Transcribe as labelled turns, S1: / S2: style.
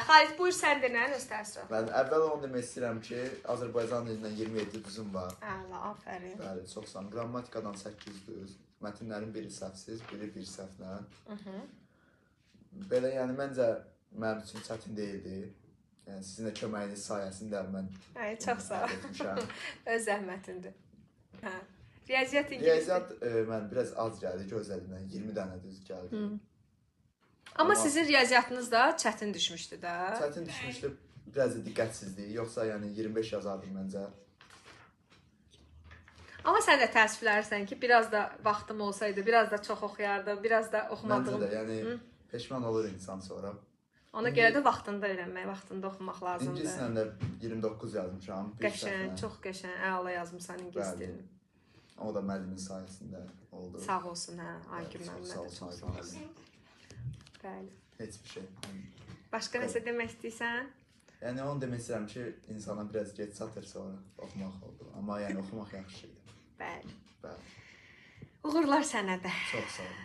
S1: Xalis, buyur sən de, nə öz təəssürat?
S2: Mən əvvəl onu demək istəyirəm ki, Azərbaycan dilindən 27 düzüm var.
S1: Əla, afərin.
S2: Bəli, çox sağ olun. Qrammatikadan 8 düz. Mətnlərin biri səhvsiz, biri bir səhvlə. Belə, yəni məncə mənim üçün çətin deyildi. Yəni sizin də köməyiniz sayəsində mən
S1: çox sağ ol. Öz zəhmətindir. Hə. Riyaziyyat ingilisdir.
S2: Riyaziyyat mən biraz az gəldi, gözlədimdən 20 dənə düz gəldi.
S1: Amma sizin riyaziyyatınız da çətin düşmüşdü də.
S2: Çətin düşmüşdü, biraz da diqqətsizlik. Yoxsa yəni 25 yazardım məncə.
S1: Amma sən də təəssüflənirsən ki, biraz da vaxtım olsaydı, biraz da çox oxuyardım, biraz da oxumadığım.
S2: Məncə də, yəni peşman olur insan sonra.
S1: Ona görə də vaxtında öyrənmək, vaxtında oxumaq lazımdır.
S2: İngilislə də 29 yazmışam.
S1: Qəşəng, çox qəşəng, əla yazmısan ingilis dilini.
S2: O da müəllimin sayəsində oldu.
S1: Sağ olsun, hə, Aygün müəllimə də çox sağ olsun. Bəli.
S2: Heç bir şey.
S1: Başqa nəsə demək istəyirsən?
S2: Yəni onu demək istəyirəm ki, insana biraz gec çatır sonra oxumaq oldu. Amma yəni oxumaq yaxşı şeydir.
S1: Bəli.
S2: Bəli.
S1: Uğurlar sənə də.
S2: Çox sağ ol.